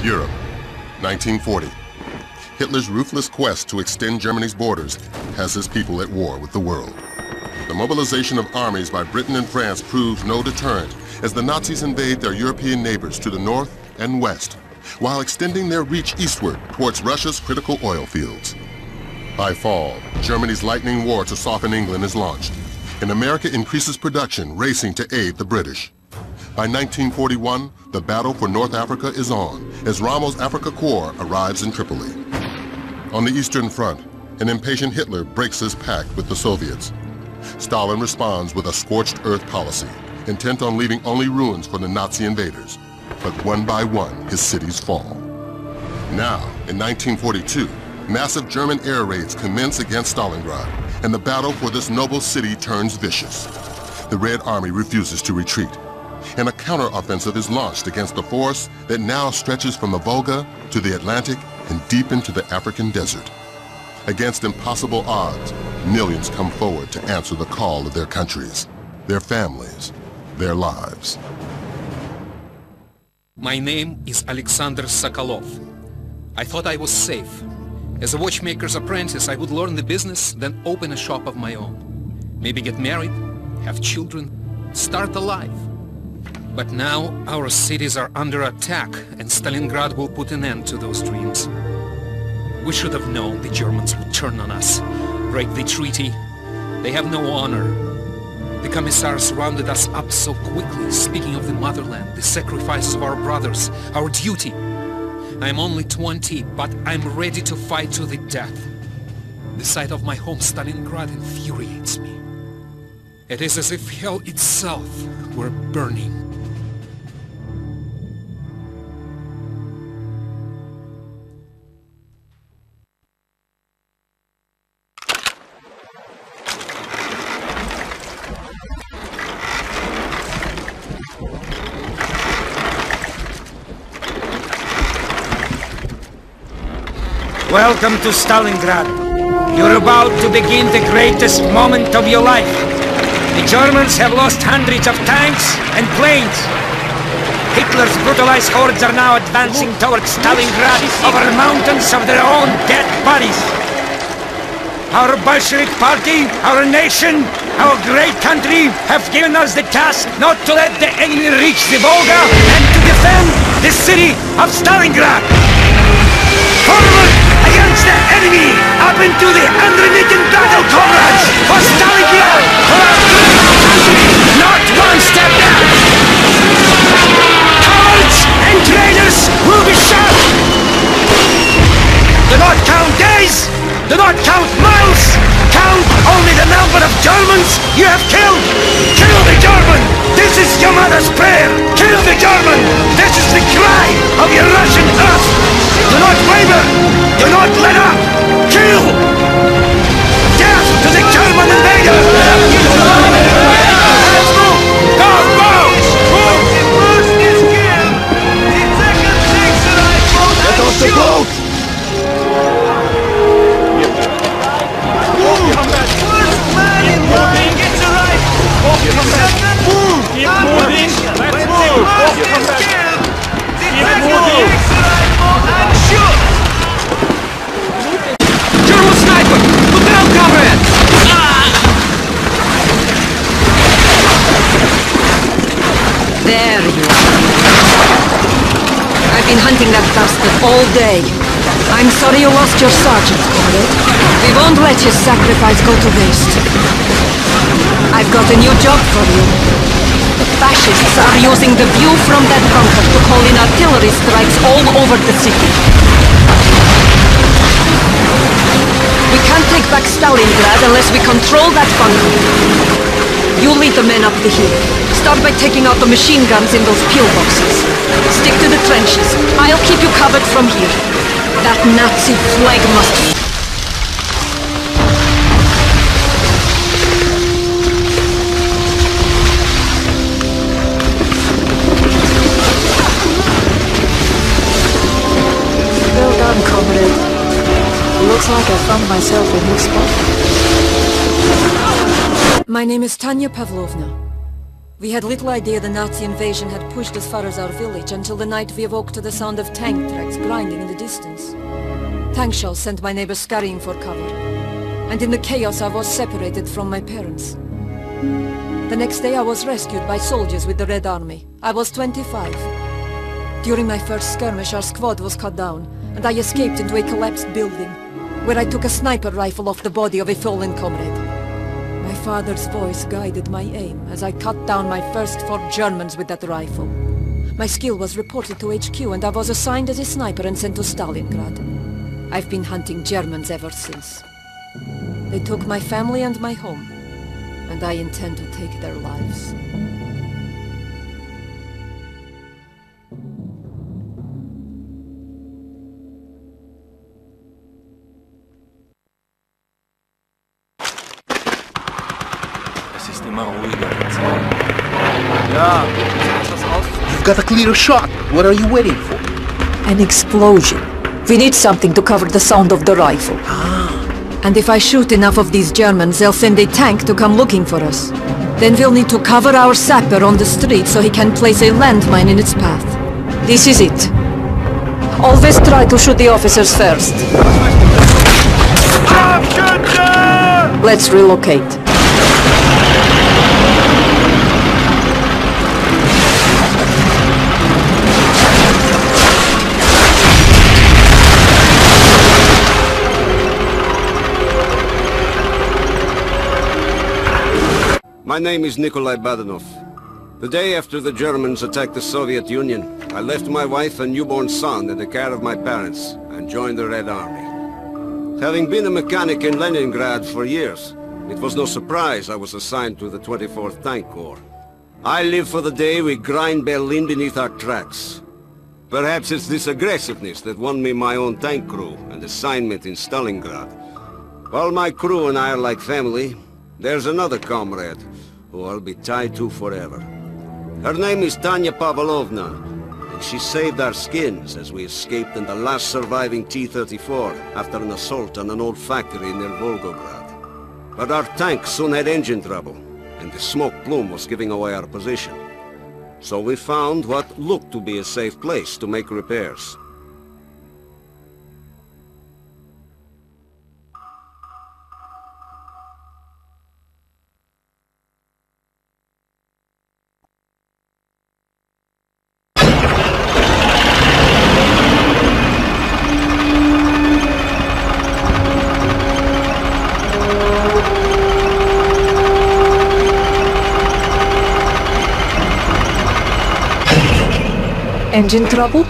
Europe, 1940. Hitler's ruthless quest to extend Germany's borders has his people at war with the world. The mobilization of armies by Britain and France proves no deterrent as the Nazis invade their European neighbors to the north and west, while extending their reach eastward towards Russia's critical oil fields. By fall, Germany's lightning war to soften England is launched, and America increases production, racing to aid the British. By 1941, the battle for North Africa is on, as Rommel's Afrika Korps arrives in Tripoli. On the Eastern Front, an impatient Hitler breaks his pact with the Soviets. Stalin responds with a scorched earth policy, intent on leaving only ruins for the Nazi invaders. But one by one, his cities fall. Now, in 1942, massive German air raids commence against Stalingrad, and the battle for this noble city turns vicious. The Red Army refuses to retreat, and a counter-offensive is launched against a force that now stretches from the Volga to the Atlantic and deep into the African desert. Against impossible odds, millions come forward to answer the call of their countries, their families, their lives. My name is Alexander Sokolov. I thought I was safe. As a watchmaker's apprentice, I would learn the business, then open a shop of my own. Maybe get married, have children, start a life. But now our cities are under attack, and Stalingrad will put an end to those dreams. We should have known the Germans would turn on us, break the treaty. They have no honor. The commissars rounded us up so quickly, speaking of the motherland, the sacrifices of our brothers, our duty. I'm only 20, but I'm ready to fight to the death. The sight of my home Stalingrad infuriates me. It is as if hell itself were burning. Welcome to Stalingrad. You're about to begin the greatest moment of your life. The Germans have lost hundreds of tanks and planes. Hitler's brutalized hordes are now advancing towards Stalingrad over mountains of their own dead bodies. Our Bolshevik party, our nation, our great country have given us the task not to let the enemy reach the Volga and to defend the city of Stalingrad. Forward against the enemy, up into the unremitting battle, comrades, for Stalingrad, for our great country, not one step back! Cowards and traitors will be shot! Do not count days, do not count miles, count only the number of Germans you have killed! Kill the German! This is your mother's prayer! Kill the German! This is the cry of your Russian earth! Do not waver! Do not let up! Kill! Death to the German invader! Let's move! Go! Go! First is killed! The second takes the rifle and Get off the boat! First man in line gets a rifle! Second, move! Keep moving! Let's move! First is killed! The second takes the rifle and shoot! German sniper! Look out, comrade! There you are. I've been hunting that bastard all day. I'm sorry you lost your sergeant, comrade. We won't let his sacrifice go to waste. I've got a new job for you. The fascists are using the view from that bunker to call in artillery strikes all over the city. We can't take back Stalingrad unless we control that bunker. You lead the men up the hill. Start by taking out the machine guns in those pillboxes. Stick to the trenches. I'll keep you covered from here. That Nazi flag must... Well done, comrade. Looks like I found myself a new spot. My name is Tanya Pavlovna. We had little idea the Nazi invasion had pushed as far as our village until the night we awoke to the sound of tank tracks grinding in the distance. Tank shells sent my neighbors scurrying for cover, and in the chaos I was separated from my parents. The next day I was rescued by soldiers with the Red Army. I was 25. During my first skirmish our squad was cut down, and I escaped into a collapsed building, where I took a sniper rifle off the body of a fallen comrade. My father's voice guided my aim as I cut down my first 4 Germans with that rifle. My skill was reported to HQ and I was assigned as a sniper and sent to Stalingrad. I've been hunting Germans ever since. They took my family and my home, and I intend to take their lives. You've got a clear shot. What are you waiting for? An explosion. We need something to cover the sound of the rifle. And if I shoot enough of these Germans, they'll send a tank to come looking for us. Then we'll need to cover our sapper on the street so he can place a landmine in its path. This is it. Always try to shoot the officers first. Let's relocate. My name is Nikolai Badenov. The day after the Germans attacked the Soviet Union, I left my wife and newborn son in the care of my parents and joined the Red Army. Having been a mechanic in Leningrad for years, it was no surprise I was assigned to the 24th Tank Corps. I live for the day we grind Berlin beneath our tracks. Perhaps it's this aggressiveness that won me my own tank crew and assignment in Stalingrad. While my crew and I are like family, there's another comrade who I'll be tied to forever. Her name is Tanya Pavlovna, and she saved our skins as we escaped in the last surviving T-34 after an assault on an old factory near Volgograd. But our tank soon had engine trouble, and the smoke plume was giving away our position. So we found what looked to be a safe place to make repairs. Engine trouble?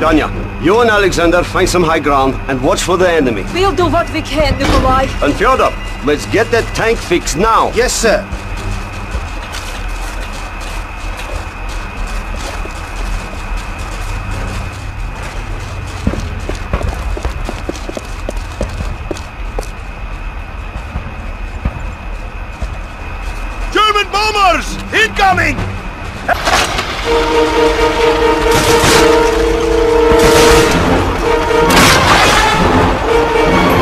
Tanya, you and Alexander find some high ground and watch for the enemy. We'll do what we can, Nikolai. And Fyodor, let's get that tank fixed now. Yes, sir. German bombers! Incoming!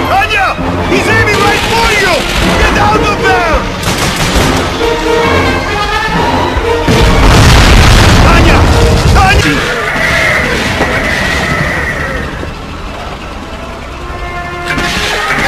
Tanya! He's aiming right for you! Get out of there! Tanya! Tanya!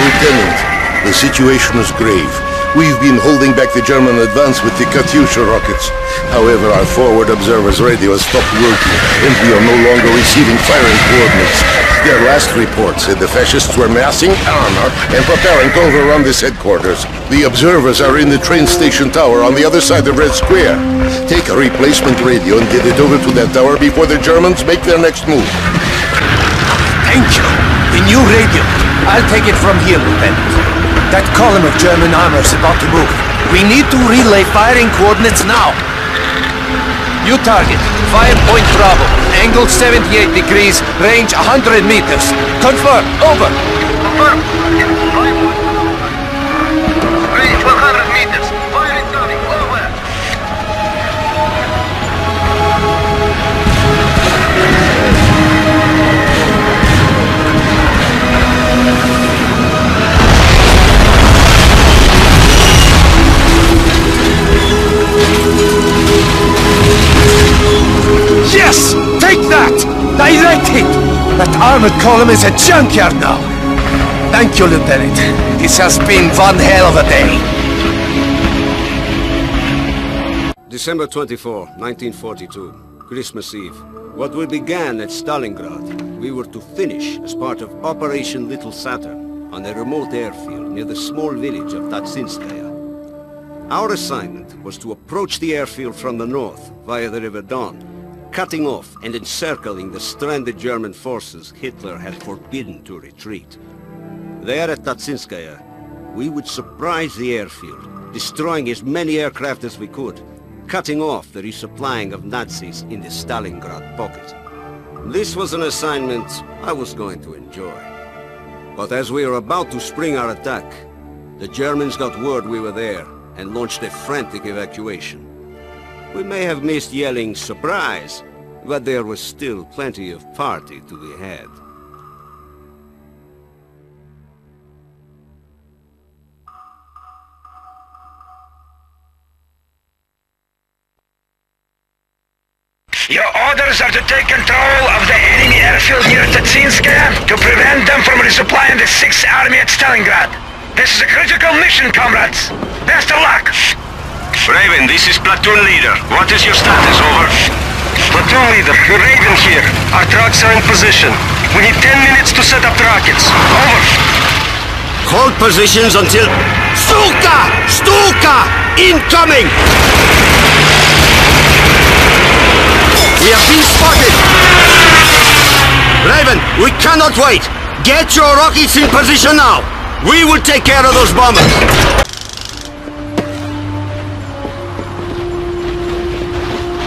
Lieutenant, the situation is grave. We've been holding back the German advance with the Katyusha rockets. However, our forward observer's radio has stopped working, and we are no longer receiving firing coordinates. Their last report said the fascists were massing armor and preparing to overrun this headquarters. The observers are in the train station tower on the other side of Red Square. Take a replacement radio and get it over to that tower before the Germans make their next move. Thank you. The new radio. I'll take it from here, Lieutenant. That column of German armor is about to move. We need to relay firing coordinates now. New target, 5 Point Bravo. Angle 78 degrees, range 100 meters. Confirm, over. Confirm. Range 100 meters. Fire incoming, over. Delighted! That armored column is a junkyard now. Thank you, Lieutenant. This has been one hell of a day. December 24, 1942, Christmas Eve. What we began at Stalingrad, we were to finish as part of Operation Little Saturn on a remote airfield near the small village of Tatsinskaya. Our assignment was to approach the airfield from the north via the River Don, cutting off and encircling the stranded German forces Hitler had forbidden to retreat. There at Tatsinskaya, we would surprise the airfield, destroying as many aircraft as we could, cutting off the resupplying of Nazis in the Stalingrad pocket. This was an assignment I was going to enjoy. But as we were about to spring our attack, the Germans got word we were there and launched a frantic evacuation. We may have missed yelling "surprise," but there was still plenty of party to be had. Your orders are to take control of the enemy airfield near Tatsinskaya to prevent them from resupplying the 6th Army at Stalingrad. This is a critical mission, comrades. Best of luck! Raven, this is platoon leader. What is your status? Over. Platoon leader, Raven here. Our trucks are in position. We need 10 minutes to set up the rockets. Over. Hold positions until... Stuka! Stuka! Incoming! We have been spotted! Raven, we cannot wait! Get your rockets in position now! We will take care of those bombers!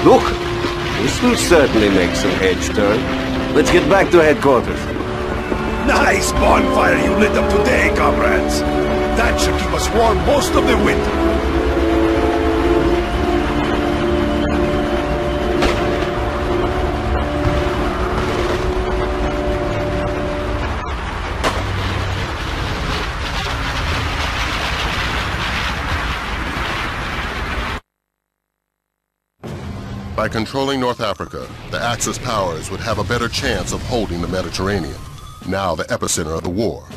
Look, this will certainly make some heads turn. Let's get back to headquarters. Nice bonfire you lit up today, comrades. That should keep us warm most of the winter. By controlling North Africa, the Axis powers would have a better chance of holding the Mediterranean, now the epicenter of the war.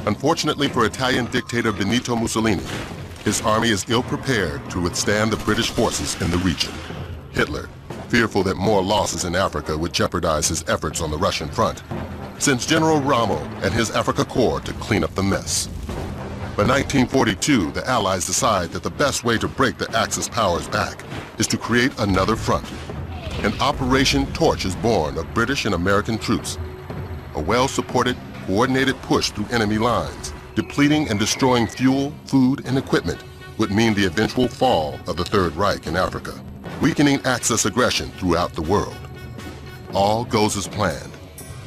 Unfortunately for Italian dictator Benito Mussolini, his army is ill-prepared to withstand the British forces in the region. Hitler, fearful that more losses in Africa would jeopardize his efforts on the Russian front, sends General Rommel and his Africa Corps to clean up the mess. By 1942, the Allies decide that the best way to break the Axis powers back is to create another front. An Operation Torch is born of British and American troops. A well-supported, coordinated push through enemy lines, depleting and destroying fuel, food, and equipment would mean the eventual fall of the Third Reich in Africa, weakening Axis aggression throughout the world. All goes as planned,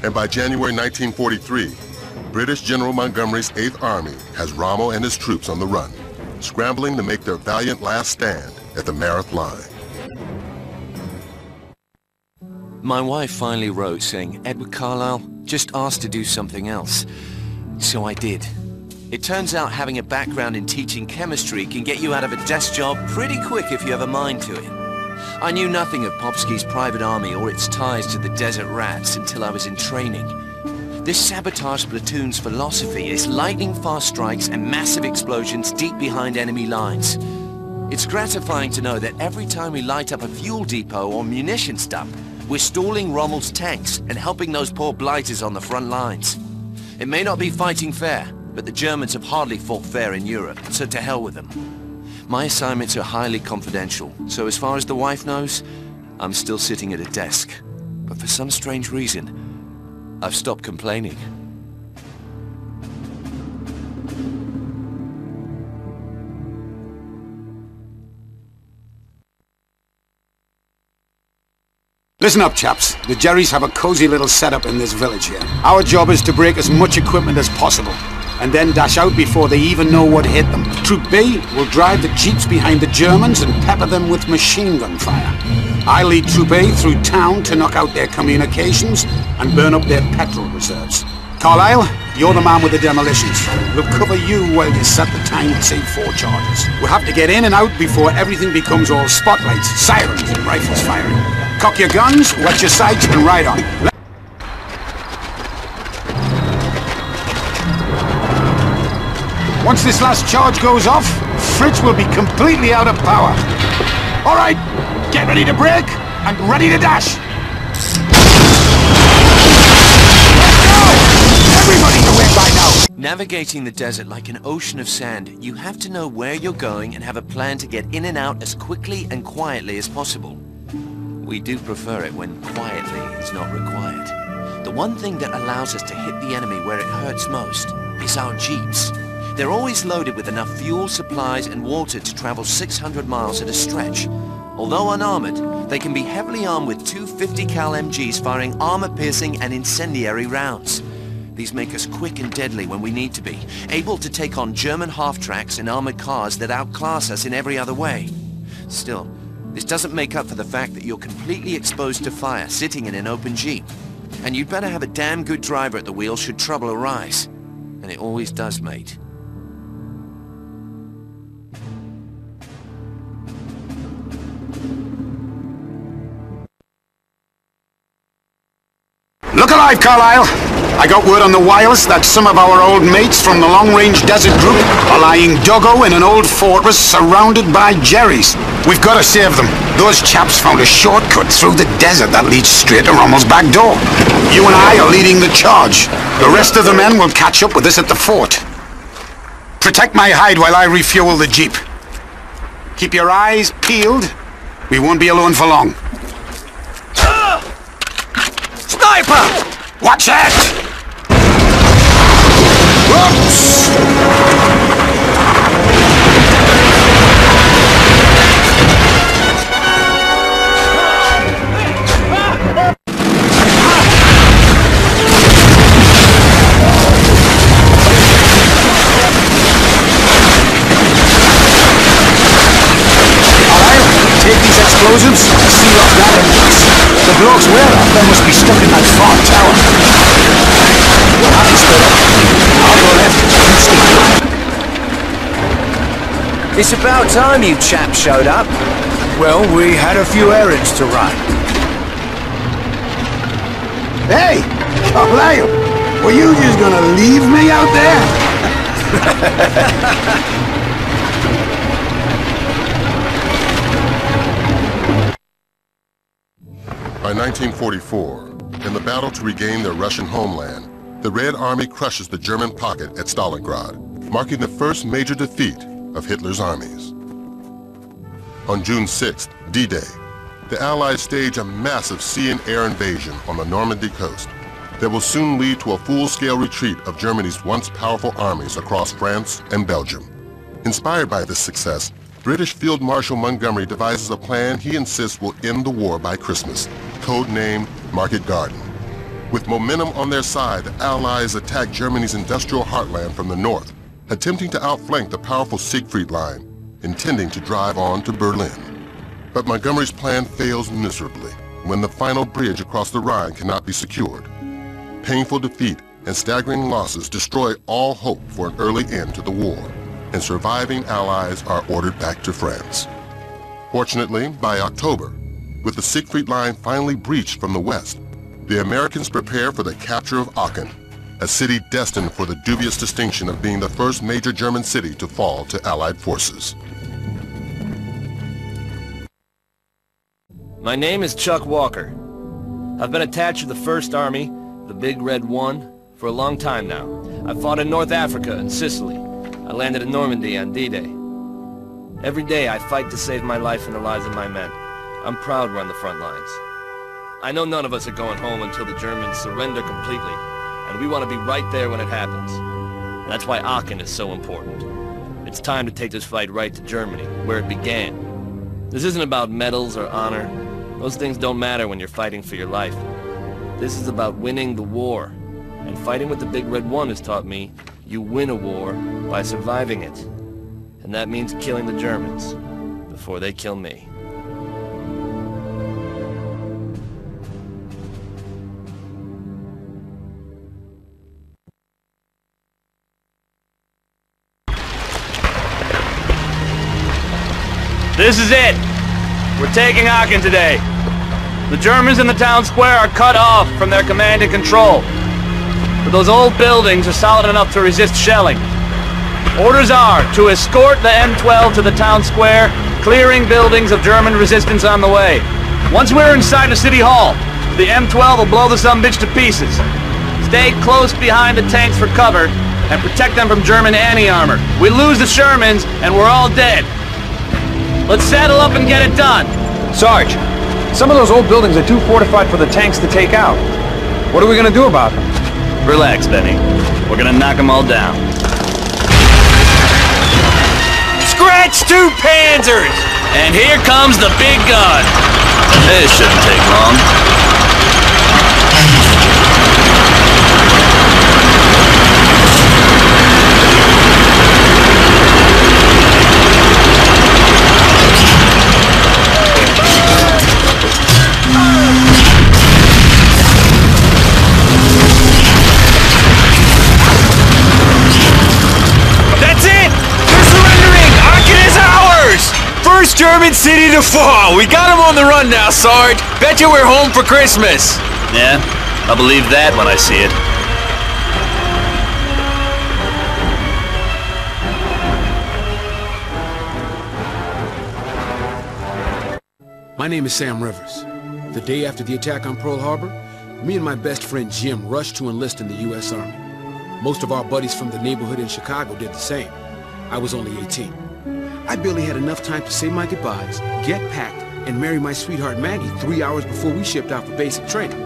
and by January 1943, British General Montgomery's 8th Army has Rommel and his troops on the run, scrambling to make their valiant last stand at the Mareth Line. My wife finally wrote saying, "Edward Carlisle, just asked to do something else." So I did. It turns out having a background in teaching chemistry can get you out of a desk job pretty quick if you have a mind to it. I knew nothing of Popsky's private army or its ties to the Desert Rats until I was in training. This sabotage platoon's philosophy is lightning-fast strikes and massive explosions deep behind enemy lines. It's gratifying to know that every time we light up a fuel depot or munitions dump, we're stalling Rommel's tanks and helping those poor blighters on the front lines. It may not be fighting fair, but the Germans have hardly fought fair in Europe, so to hell with them. My assignments are highly confidential, so as far as the wife knows, I'm still sitting at a desk. But for some strange reason, I've stopped complaining. Listen up, chaps. The Jerrys have a cozy little setup in this village here. Our job is to break as much equipment as possible, and then dash out before they even know what hit them. Troop B will drive the jeeps behind the Germans and pepper them with machine gun fire. I lead Troop A through town to knock out their communications and burn up their petrol reserves. Carlisle, you're the man with the demolitions. We'll cover you while you set the time to save 4 charges. We'll have to get in and out before everything becomes all spotlights, sirens and rifles firing. Cock your guns, watch your sights and ride on. Once this last charge goes off, Fritz will be completely out of power. All right, get ready to brake and ready to dash. Let's go! Everybody's awake by now. Navigating the desert like an ocean of sand, you have to know where you're going and have a plan to get in and out as quickly and quietly as possible. We do prefer it when quietly is not required. The one thing that allows us to hit the enemy where it hurts most is our jeeps. They're always loaded with enough fuel, supplies and water to travel 600 miles at a stretch. Although unarmored, they can be heavily armed with two 50 cal MGs firing armor-piercing and incendiary rounds. These make us quick and deadly when we need to be, able to take on German half-tracks and armored cars that outclass us in every other way. Still, this doesn't make up for the fact that you're completely exposed to fire sitting in an open jeep. And you'd better have a damn good driver at the wheel should trouble arise. And it always does, mate. Look alive, Carlisle! I got word on the wireless that some of our old mates from the long-range desert group are lying doggo in an old fortress surrounded by Jerry's. We've got to save them. Those chaps found a shortcut through the desert that leads straight to Rommel's back door. You and I are leading the charge. The rest of the men will catch up with us at the fort. Protect my hide while I refuel the jeep. Keep your eyes peeled. We won't be alone for long. Sniper! Watch it! Oops! Take these explosives and seal off that entrance. The blokes we're after must be stuck in that far tower. We'll have you split up. I'll go left, you stick right. It's about time you chaps showed up. Well, we had a few errands to run. Hey! Carlisle! Were you just gonna leave me out there? By 1944, in the battle to regain their Russian homeland, the Red Army crushes the German pocket at Stalingrad, marking the first major defeat of Hitler's armies. On June 6th, D-Day, the Allies stage a massive sea and air invasion on the Normandy coast that will soon lead to a full-scale retreat of Germany's once powerful armies across France and Belgium. Inspired by this success, British Field Marshal Montgomery devises a plan he insists will end the war by Christmas, codenamed Market Garden. With momentum on their side, the Allies attack Germany's industrial heartland from the north, attempting to outflank the powerful Siegfried Line, intending to drive on to Berlin. But Montgomery's plan fails miserably when the final bridge across the Rhine cannot be secured. Painful defeat and staggering losses destroy all hope for an early end to the war, and surviving Allies are ordered back to France. Fortunately, by October, with the Siegfried Line finally breached from the west, the Americans prepare for the capture of Aachen, a city destined for the dubious distinction of being the first major German city to fall to Allied forces. My name is Chuck Walker. I've been attached to the 1st Army, the Big Red One, for a long time now. I fought in North Africa and Sicily. I landed in Normandy on D-Day. Every day I fight to save my life and the lives of my men. I'm proud we're on the front lines. I know none of us are going home until the Germans surrender completely, and we want to be right there when it happens. That's why Aachen is so important. It's time to take this fight right to Germany, where it began. This isn't about medals or honor. Those things don't matter when you're fighting for your life. This is about winning the war. And fighting with the Big Red One has taught me you win a war by surviving it. And that means killing the Germans before they kill me. This is it! We're taking Aachen today. The Germans in the town square are cut off from their command and control. But those old buildings are solid enough to resist shelling. Orders are to escort the M12 to the town square, clearing buildings of German resistance on the way. Once we're inside the city hall, the M12 will blow the sumbitch to pieces. Stay close behind the tanks for cover and protect them from German anti-armor. We lose the Shermans and we're all dead. Let's saddle up and get it done. Sarge, some of those old buildings are too fortified for the tanks to take out. What are we gonna do about them? Relax, Benny. We're gonna knock them all down. Scratch 2 Panzers! And here comes the big gun. This shouldn't take long. First German city to fall! We got him on the run now, Sarge! Bet you we're home for Christmas! Yeah, I'll believe that when I see it. My name is Sam Rivers. The day after the attack on Pearl Harbor, me and my best friend Jim rushed to enlist in the U.S. Army. Most of our buddies from the neighborhood in Chicago did the same. I was only 18. I barely had enough time to say my goodbyes, get packed, and marry my sweetheart Maggie 3 hours before we shipped out for basic training.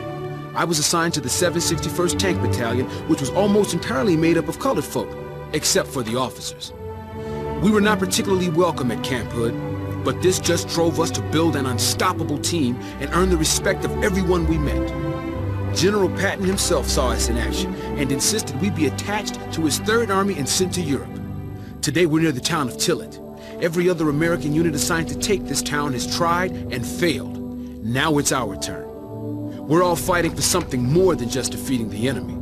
I was assigned to the 761st Tank Battalion, which was almost entirely made up of colored folk, except for the officers. We were not particularly welcome at Camp Hood, but this just drove us to build an unstoppable team and earn the respect of everyone we met. General Patton himself saw us in action and insisted we be attached to his 3rd Army and sent to Europe. Today we're near the town of Tillit. Every other American unit assigned to take this town has tried and failed. Now it's our turn. We're all fighting for something more than just defeating the enemy.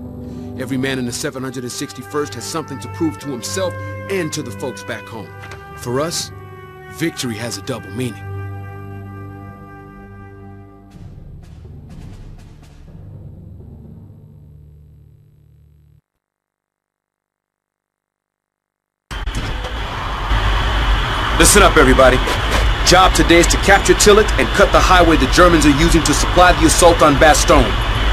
Every man in the 761st has something to prove to himself and to the folks back home. For us, victory has a double meaning. Listen up, everybody. Job today is to capture Tillit and cut the highway the Germans are using to supply the assault on Bastogne.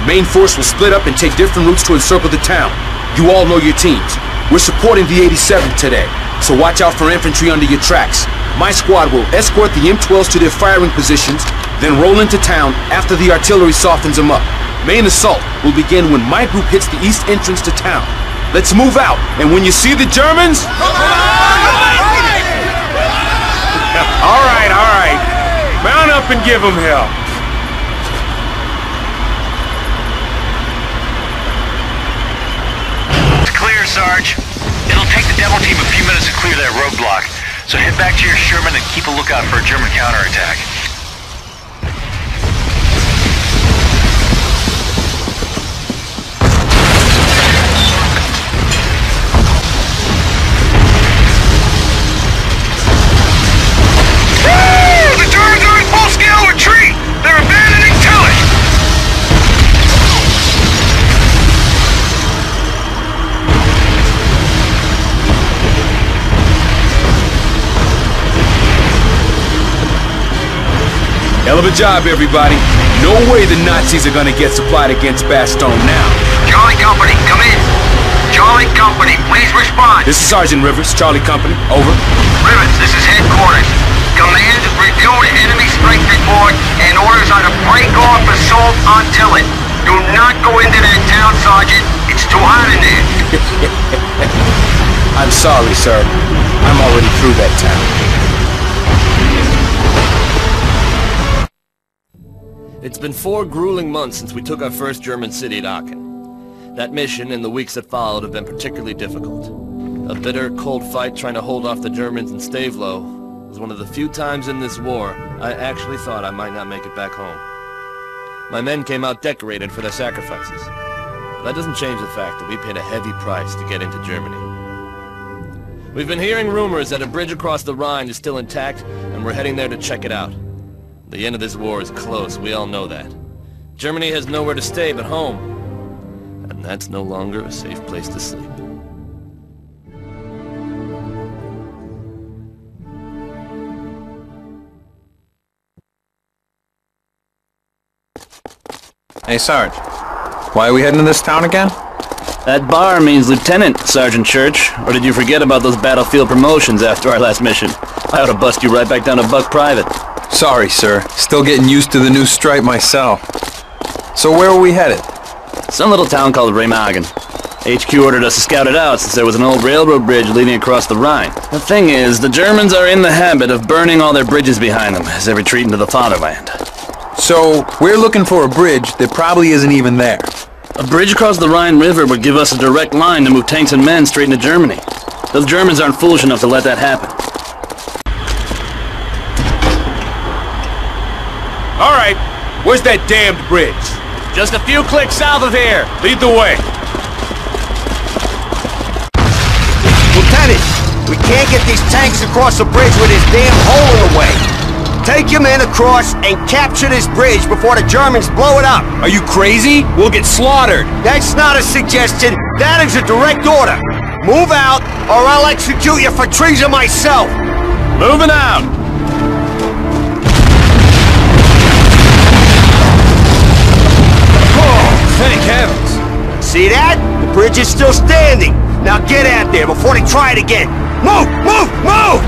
Main force will split up and take different routes to encircle the town. You all know your teams. We're supporting the 87th today, so watch out for infantry under your tracks. My squad will escort the M12s to their firing positions, then roll into town after the artillery softens them up. Main assault will begin when my group hits the east entrance to town. Let's move out, and when you see the Germans... All right. Mount up and give them hell. It's clear, Sarge. It'll take the Devil team a few minutes to clear that roadblock. So head back to your Sherman and keep a lookout for a German counterattack. Hell of a job, everybody. No way the Nazis are gonna get supplied against Bastogne now. Charlie Company, come in. Charlie Company, please respond. This is Sergeant Rivers, Charlie Company. Over. Rivers, this is headquarters. Command reviewed enemy strength report and orders are to break off assault on Tillit. Do not go into that town, Sergeant. It's too hot in there. I'm sorry, sir. I'm already through that town. It's been 4 grueling months since we took our first German city at Aachen. That mission and the weeks that followed have been particularly difficult. A bitter, cold fight trying to hold off the Germans in Stavlo was one of the few times in this war I actually thought I might not make it back home. My men came out decorated for their sacrifices. But that doesn't change the fact that we paid a heavy price to get into Germany. We've been hearing rumors that a bridge across the Rhine is still intact, and we're heading there to check it out. The end of this war is close, we all know that. Germany has nowhere to stay but home. And that's no longer a safe place to sleep. Hey, Sarge. Why are we heading to this town again? That bar means Lieutenant, Sergeant Church. Or did you forget about those battlefield promotions after our last mission? I ought to bust you right back down to Buck Private. Sorry, sir. Still getting used to the new stripe myself. So where are we headed? Some little town called Remagen. HQ ordered us to scout it out since there was an old railroad bridge leading across the Rhine. The thing is, the Germans are in the habit of burning all their bridges behind them as they retreat into the fatherland. So, we're looking for a bridge that probably isn't even there. A bridge across the Rhine River would give us a direct line to move tanks and men straight into Germany. Those Germans aren't foolish enough to let that happen. All right, where's that damned bridge? Just a few clicks south of here. Lead the way. Lieutenant, we can't get these tanks across the bridge with this damn hole in the way. Take your men across and capture this bridge before the Germans blow it up. Are you crazy? We'll get slaughtered. That's not a suggestion. That is a direct order. Move out, or I'll execute you for treason myself. Moving out. Oh, thank heavens. See that? The bridge is still standing. Now get out there before they try it again. Move! Move! Move!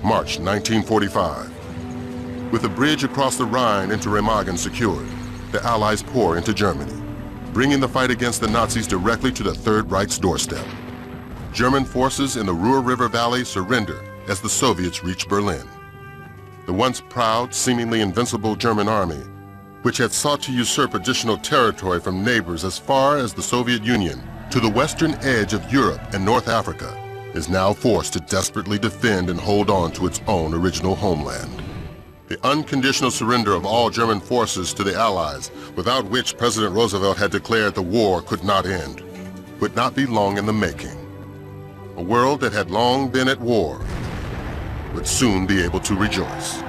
March 1945. With the bridge across the Rhine into Remagen secured, the Allies pour into Germany, bringing the fight against the Nazis directly to the Third Reich's doorstep. German forces in the Ruhr River Valley surrender as the Soviets reach Berlin. The once proud, seemingly invincible German army, which had sought to usurp additional territory from neighbors as far as the Soviet Union to the western edge of Europe and North Africa, is now forced to desperately defend and hold on to its own original homeland. The unconditional surrender of all German forces to the Allies, without which President Roosevelt had declared the war could not end, would not be long in the making. A world that had long been at war would soon be able to rejoice.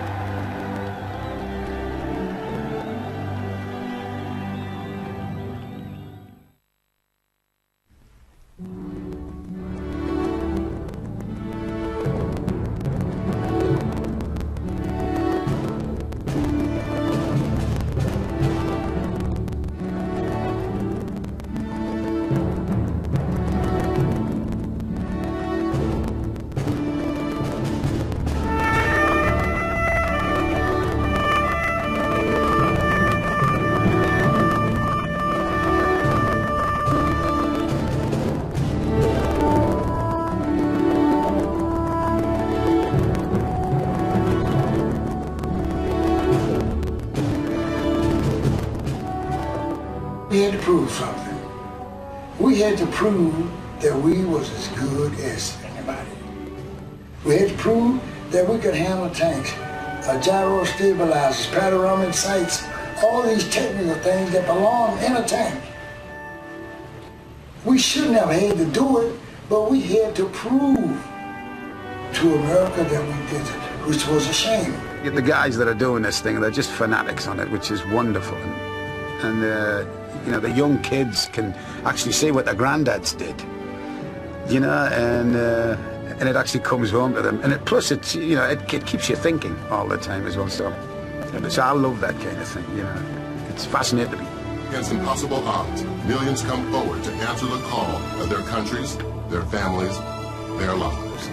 We had to prove something. We had to prove that we was as good as anybody. We had to prove that we could handle tanks, gyro stabilizers, panoramic sights, all these technical things that belong in a tank. We shouldn't have had to do it, but we had to prove to America that we did it, which was a shame. The guys that are doing this thing, they're just fanatics on it, which is wonderful. And you know, the young kids can actually see what their granddads did, you know, and it actually comes home to them. And plus, it's, you know, it keeps you thinking all the time as well. So I love that kind of thing, you know. It's fascinating. Against impossible odds, millions come forward to answer the call of their countries, their families, their lives.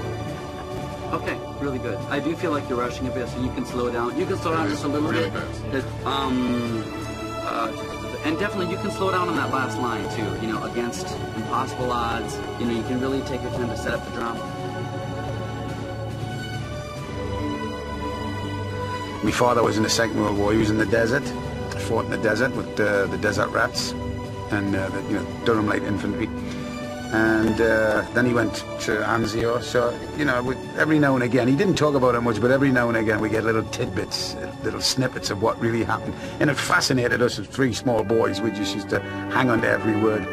Okay, really good. I do feel like you're rushing a bit, so you can slow down. You can slow down just a little bit. And definitely you can slow down on that last line too, you know, against impossible odds. You know, you can really take your time to set up the drama. My father was in the Second World War. He was in the desert, fought in the desert with the desert rats and the, you know, Durham Light Infantry. And then he went to Anzio. So, you know, every now and again, he didn't talk about it much, but every now and again we get little tidbits, little snippets of what really happened. And it fascinated us as 3 small boys. We just used to hang on to every word.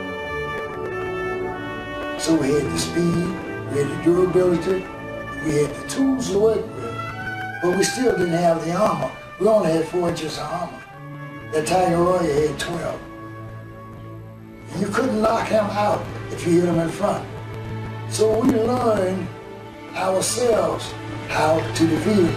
So we had the speed, we had the durability, we had the tools to work with, but we still didn't have the armor. We only had 4 inches of armor. That Tiger Royer had 12. You couldn't knock him out if you hit him in front. So we learned ourselves how to defeat him.